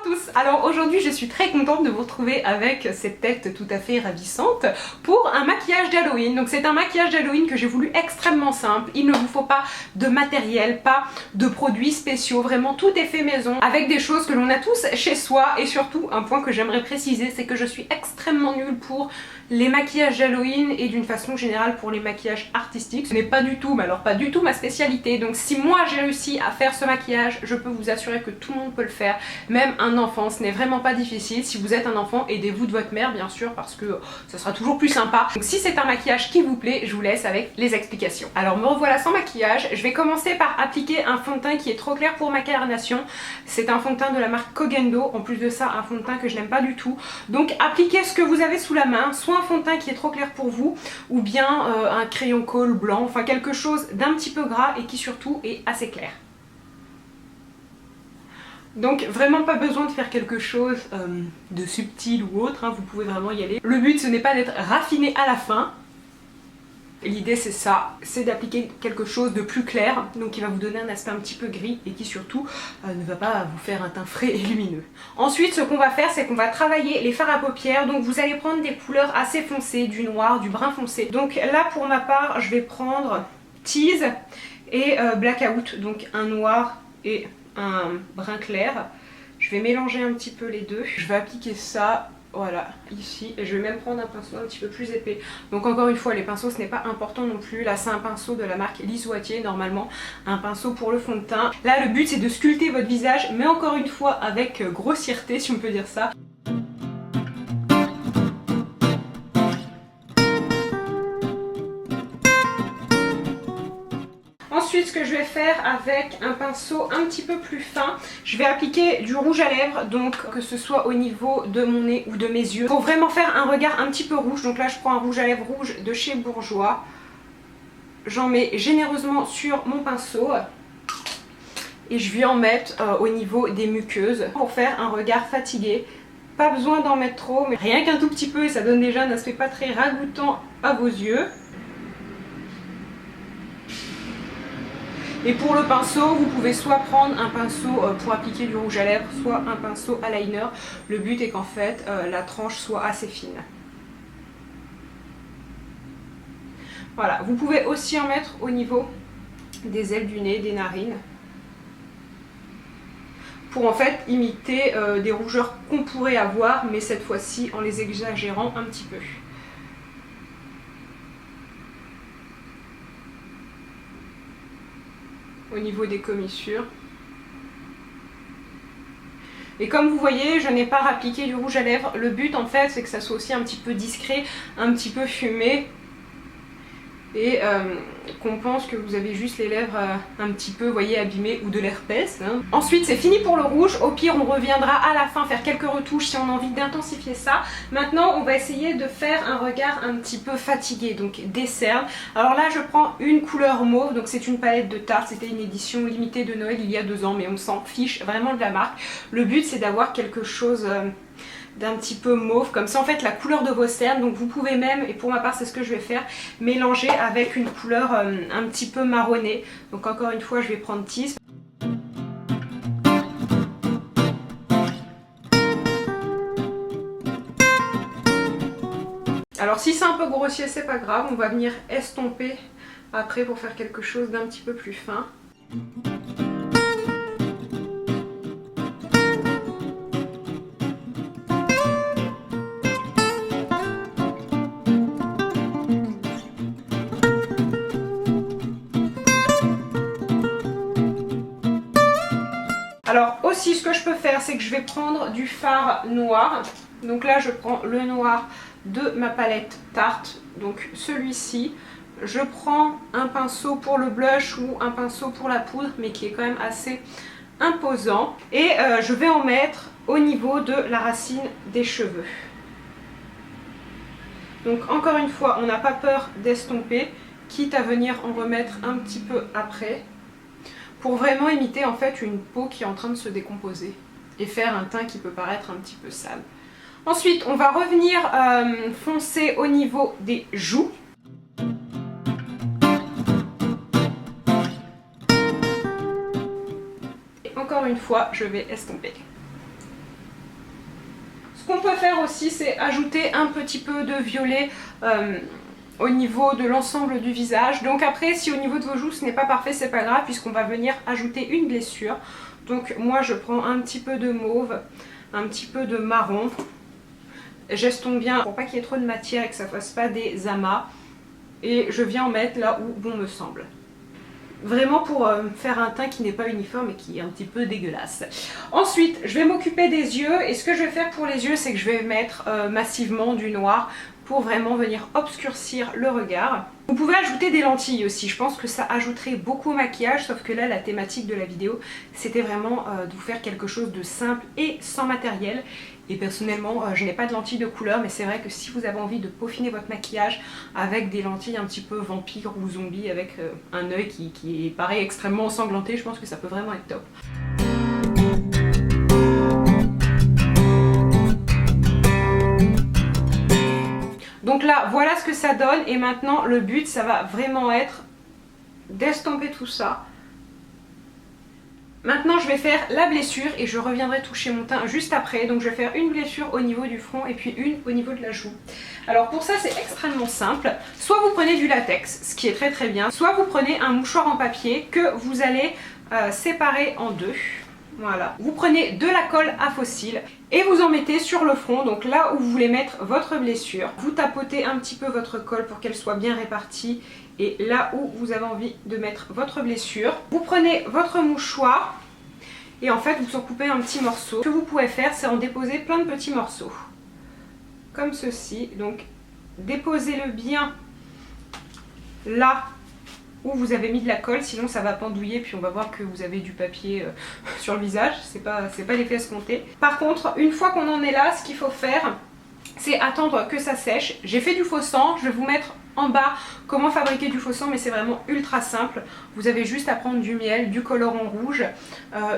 tous. Alors aujourd'hui je suis très contente de vous retrouver avec cette tête tout à fait ravissante pour un maquillage d'Halloween. Donc c'est un maquillage d'Halloween que j'ai voulu extrêmement simple. Il ne vous faut pas de matériel, pas de produits spéciaux, vraiment tout est fait maison avec des choses que l'on a tous chez soi. Et surtout un point que j'aimerais préciser, c'est que je suis extrêmement nulle pour les maquillages d'Halloween et d'une façon générale pour les maquillages artistiques. Ce n'est pas du tout, mais alors pas du tout ma spécialité. Donc si moi j'ai réussi à faire ce maquillage, je peux vous assurer que tout le monde peut le faire, même un enfant, ce n'est vraiment pas difficile. Si vous êtes un enfant, aidez-vous de votre mère bien sûr, parce que ça sera toujours plus sympa. Donc si c'est un maquillage qui vous plaît, je vous laisse avec les explications. Alors me revoilà sans maquillage. Je vais commencer par appliquer un fond de teint qui est trop clair pour ma carnation. C'est un fond de teint de la marque Kogendo. En plus de ça, un fond de teint que je n'aime pas du tout. Donc appliquez ce que vous avez sous la main, soit un fond de teint qui est trop clair pour vous, ou bien un crayon colle blanc, enfin quelque chose d'un petit peu gras et qui surtout est assez clair. Donc vraiment pas besoin de faire quelque chose de subtil ou autre, hein, vous pouvez vraiment y aller. Le but ce n'est pas d'être raffiné à la fin. L'idée c'est ça, c'est d'appliquer quelque chose de plus clair, donc qui va vous donner un aspect un petit peu gris et qui surtout ne va pas vous faire un teint frais et lumineux. Ensuite ce qu'on va faire, c'est qu'on va travailler les fards à paupières, donc vous allez prendre des couleurs assez foncées, du noir, du brun foncé. Donc là pour ma part je vais prendre Tease et Blackout, donc un noir et un brun clair. Je vais mélanger un petit peu les deux, je vais appliquer ça. Voilà, ici, et je vais même prendre un pinceau un petit peu plus épais. Donc encore une fois, les pinceaux ce n'est pas important non plus. Là c'est un pinceau de la marque Lise Wattier, normalement un pinceau pour le fond de teint. Là le but c'est de sculpter votre visage, mais encore une fois avec grossièreté si on peut dire ça. Ensuite, ce que je vais faire avec un pinceau un petit peu plus fin, je vais appliquer du rouge à lèvres, donc que ce soit au niveau de mon nez ou de mes yeux, pour vraiment faire un regard un petit peu rouge. Donc là je prends un rouge à lèvres rouge de chez Bourjois, j'en mets généreusement sur mon pinceau et je vais en mettre au niveau des muqueuses pour faire un regard fatigué. Pas besoin d'en mettre trop, mais rien qu'un tout petit peu et ça donne déjà un aspect pas très ragoûtant à vos yeux. Et pour le pinceau, vous pouvez soit prendre un pinceau pour appliquer du rouge à lèvres, soit un pinceau eyeliner. Le but est qu'en fait, la tranche soit assez fine. Voilà, vous pouvez aussi en mettre au niveau des ailes du nez, des narines. Pour en fait imiter des rougeurs qu'on pourrait avoir, mais cette fois-ci en les exagérant un petit peu. Au niveau des commissures. Et comme vous voyez, je n'ai pas appliqué du rouge à lèvres. Le but en fait c'est que ça soit aussi un petit peu discret, un petit peu fumé. Et qu'on pense que vous avez juste les lèvres un petit peu, vous voyez, abîmées ou de l'herpès. Hein. Ensuite c'est fini pour le rouge. Au pire on reviendra à la fin faire quelques retouches si on a envie d'intensifier ça. Maintenant on va essayer de faire un regard un petit peu fatigué, donc des cernes. Alors là je prends une couleur mauve, donc c'est une palette de Tarte. C'était une édition limitée de Noël il y a 2 ans, mais on s'en fiche vraiment de la marque. Le but c'est d'avoir quelque chose d'un petit peu mauve, comme ça en fait la couleur de vos cernes. Donc vous pouvez même, et pour ma part c'est ce que je vais faire, mélanger avec une couleur un petit peu marronnée. Donc encore une fois je vais prendre Tease. Alors si c'est un peu grossier c'est pas grave, on va venir estomper après pour faire quelque chose d'un petit peu plus fin. Alors aussi ce que je peux faire c'est que je vais prendre du fard noir. Donc là je prends le noir de ma palette Tarte, donc celui-ci. Je prends un pinceau pour le blush ou un pinceau pour la poudre, mais qui est quand même assez imposant. Et je vais en mettre au niveau de la racine des cheveux. Donc encore une fois, on n'a pas peur d'estomper, quitte à venir en remettre un petit peu après, pour vraiment imiter en fait une peau qui est en train de se décomposer et faire un teint qui peut paraître un petit peu sale. Ensuite, on va revenir foncer au niveau des joues. Et encore une fois, je vais estomper. Ce qu'on peut faire aussi, c'est ajouter un petit peu de violet au niveau de l'ensemble du visage. Donc après, si au niveau de vos joues ce n'est pas parfait, c'est pas grave puisqu'on va venir ajouter une blessure. Donc moi je prends un petit peu de mauve, un petit peu de marron. J'estompe bien pour pas qu'il y ait trop de matière et que ça fasse pas des amas. Et je viens en mettre là où bon me semble. Vraiment pour faire un teint qui n'est pas uniforme et qui est un petit peu dégueulasse. Ensuite, je vais m'occuper des yeux. Et ce que je vais faire pour les yeux, c'est que je vais mettre massivement du noir pour vraiment venir obscurcir le regard. Vous pouvez ajouter des lentilles aussi, je pense que ça ajouterait beaucoup au maquillage, sauf que là la thématique de la vidéo c'était vraiment de vous faire quelque chose de simple et sans matériel. Et personnellement je n'ai pas de lentilles de couleur, mais c'est vrai que si vous avez envie de peaufiner votre maquillage avec des lentilles un petit peu vampire ou zombie avec un œil qui paraît extrêmement ensanglanté, je pense que ça peut vraiment être top. Donc là, voilà ce que ça donne et maintenant le but, ça va vraiment être d'estomper tout ça. Maintenant, je vais faire la blessure et je reviendrai toucher mon teint juste après. Donc je vais faire une blessure au niveau du front et puis une au niveau de la joue. Alors pour ça, c'est extrêmement simple. Soit vous prenez du latex, ce qui est très très bien, soit vous prenez un mouchoir en papier que vous allez séparer en deux. Voilà. Vous prenez de la colle à fossiles et vous en mettez sur le front, donc là où vous voulez mettre votre blessure. Vous tapotez un petit peu votre colle pour qu'elle soit bien répartie et là où vous avez envie de mettre votre blessure. Vous prenez votre mouchoir et en fait vous en coupez un petit morceau. Ce que vous pouvez faire, c'est en déposer plein de petits morceaux. Comme ceci. Donc déposez-le bien là où vous avez mis de la colle, sinon ça va pendouiller puis on va voir que vous avez du papier sur le visage, c'est pas l'effet escompté. Par contre, une fois qu'on en est là, ce qu'il faut faire, c'est attendre que ça sèche. J'ai fait du faux sang, je vais vous mettre en bas comment fabriquer du faux sang, mais c'est vraiment ultra simple. Vous avez juste à prendre du miel, du colorant rouge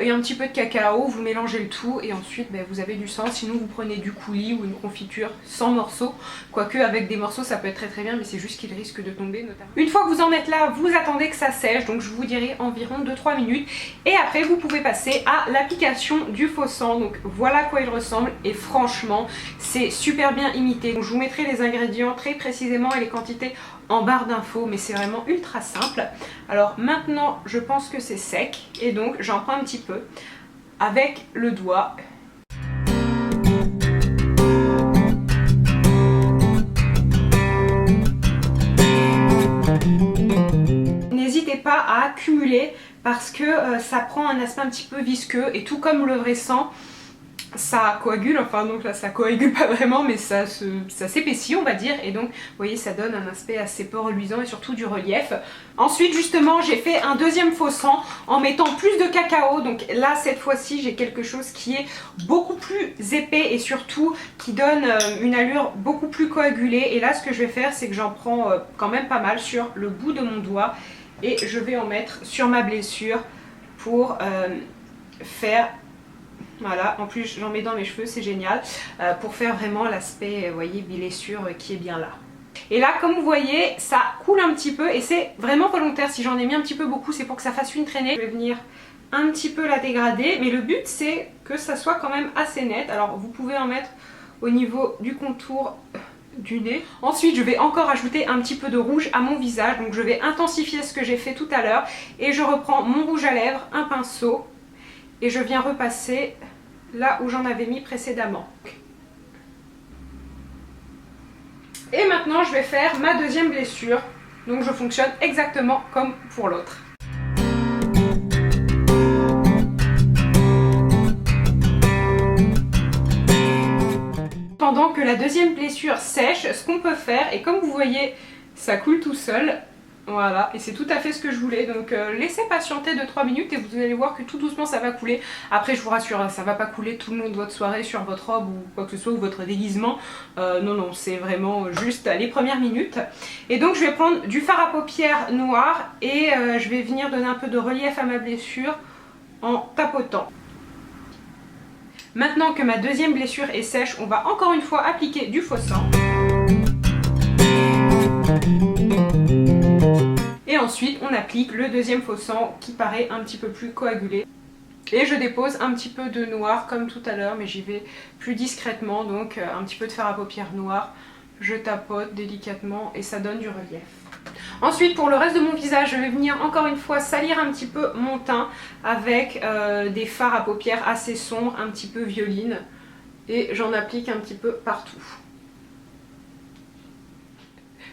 et un petit peu de cacao, vous mélangez le tout et ensuite vous avez du sang. Sinon vous prenez du coulis ou une confiture sans morceaux, quoique avec des morceaux ça peut être très très bien, mais c'est juste qu'il risque de tomber notamment. Une fois que vous en êtes là, vous attendez que ça sèche, donc je vous dirai environ 2-3 minutes et après vous pouvez passer à l'application du faux sang. Donc voilà à quoi il ressemble et franchement c'est super bien imité. Donc, je vous mettrai les ingrédients très précisément et les quantités en barre d'infos, mais c'est vraiment ultra simple. Alors maintenant je pense que c'est sec et donc j'en prends un petit peu avec le doigt. N'hésitez pas à accumuler parce que ça prend un aspect un petit peu visqueux et tout comme le vrai sang, ça coagule, enfin donc là ça coagule pas vraiment mais ça s'épaissit on va dire et donc vous voyez ça donne un aspect assez peu reluisant et surtout du relief. Ensuite justement j'ai fait un deuxième faux sang en mettant plus de cacao, donc là cette fois-ci j'ai quelque chose qui est beaucoup plus épais et surtout qui donne une allure beaucoup plus coagulée et là ce que je vais faire c'est que j'en prends quand même pas mal sur le bout de mon doigt et je vais en mettre sur ma blessure pour faire... Voilà, en plus j'en mets dans mes cheveux, c'est génial, pour faire vraiment l'aspect, vous voyez, blessure qui est bien là. Et là, comme vous voyez, ça coule un petit peu et c'est vraiment volontaire. Si j'en ai mis un petit peu beaucoup, c'est pour que ça fasse une traînée. Je vais venir un petit peu la dégrader, mais le but c'est que ça soit quand même assez net. Alors vous pouvez en mettre au niveau du contour du nez. Ensuite, je vais encore ajouter un petit peu de rouge à mon visage, donc je vais intensifier ce que j'ai fait tout à l'heure et je reprends mon rouge à lèvres, un pinceau. Et je viens repasser là où j'en avais mis précédemment. Et maintenant je vais faire ma deuxième blessure. Donc je fonctionne exactement comme pour l'autre. Pendant que la deuxième blessure sèche, ce qu'on peut faire, et comme vous voyez ça coule tout seul, voilà, et c'est tout à fait ce que je voulais, donc laissez patienter 2-3 minutes et vous allez voir que tout doucement ça va couler. Après je vous rassure, ça va pas couler tout le long de votre soirée sur votre robe ou quoi que ce soit, ou votre déguisement, non, c'est vraiment juste les premières minutes. Et donc je vais prendre du fard à paupières noir et je vais venir donner un peu de relief à ma blessure en tapotant. Maintenant que ma deuxième blessure est sèche, on va encore une fois appliquer du faux sang. Et ensuite on applique le deuxième faux sang qui paraît un petit peu plus coagulé. Et je dépose un petit peu de noir comme tout à l'heure, mais j'y vais plus discrètement, donc un petit peu de fard à paupières noir. Je tapote délicatement et ça donne du relief. Ensuite, pour le reste de mon visage, je vais venir encore une fois salir un petit peu mon teint avec des fards à paupières assez sombres, un petit peu violines. Et j'en applique un petit peu partout.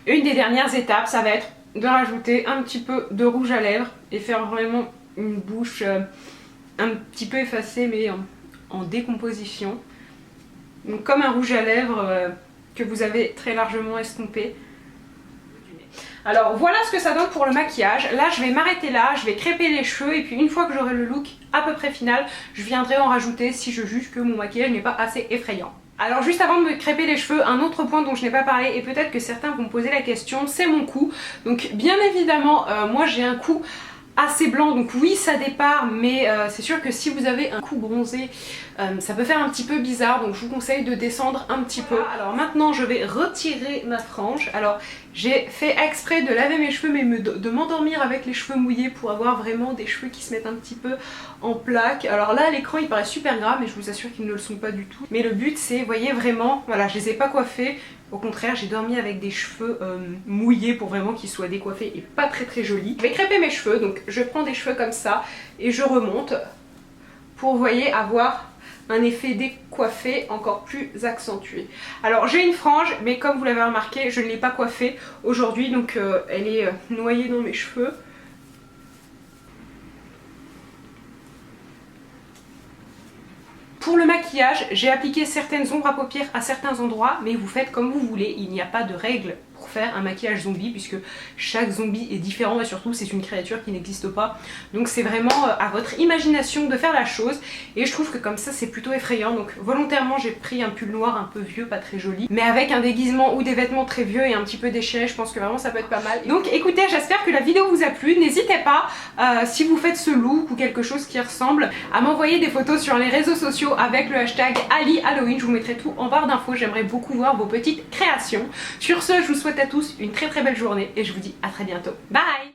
Une des dernières étapes, ça va être de rajouter un petit peu de rouge à lèvres et faire vraiment une bouche un petit peu effacée mais en décomposition. Donc comme un rouge à lèvres que vous avez très largement estompé. Alors voilà ce que ça donne pour le maquillage. Là je vais m'arrêter là, je vais crêper les cheveux et puis une fois que j'aurai le look à peu près final, je viendrai en rajouter si je juge que mon maquillage n'est pas assez effrayant. Alors juste avant de me crêper les cheveux, un autre point dont je n'ai pas parlé et peut-être que certains vont me poser la question, c'est mon cou. Donc bien évidemment, moi j'ai un cou assez blanc, donc oui ça dépare, mais c'est sûr que si vous avez un cou bronzé, ça peut faire un petit peu bizarre, donc je vous conseille de descendre un petit peu. Alors maintenant je vais retirer ma frange. Alors j'ai fait exprès de laver mes cheveux mais de m'endormir avec les cheveux mouillés pour avoir vraiment des cheveux qui se mettent un petit peu en plaques. Alors là à l'écran il paraît super gras mais je vous assure qu'ils ne le sont pas du tout. Mais le but c'est, vous voyez vraiment, voilà, je les ai pas coiffés. Au contraire, j'ai dormi avec des cheveux mouillés pour vraiment qu'ils soient décoiffés et pas très jolis. Je vais crêper mes cheveux, donc je prends des cheveux comme ça et je remonte pour, vous voyez, avoir un effet décoiffé encore plus accentué. Alors j'ai une frange, mais comme vous l'avez remarqué, je ne l'ai pas coiffée aujourd'hui, donc elle est noyée dans mes cheveux. Pour le maquillage, j'ai appliqué certaines ombres à paupières à certains endroits, mais vous faites comme vous voulez, il n'y a pas de règle pour faire un maquillage zombie puisque chaque zombie est différent et surtout c'est une créature qui n'existe pas. Donc c'est vraiment à votre imagination de faire la chose et je trouve que comme ça c'est plutôt effrayant. Donc volontairement j'ai pris un pull noir un peu vieux, pas très joli, mais avec un déguisement ou des vêtements très vieux et un petit peu déchirés, je pense que vraiment ça peut être pas mal. Donc écoutez, j'espère que la vidéo vous a plu, n'hésitez pas si vous faites ce look ou quelque chose qui ressemble à m'envoyer des photos sur les réseaux sociaux avec le hashtag AliHalloween, je vous mettrai tout en barre d'infos, j'aimerais beaucoup voir vos petites créations. Sur ce, je vous souhaite à tous une très belle journée et je vous dis à très bientôt. Bye!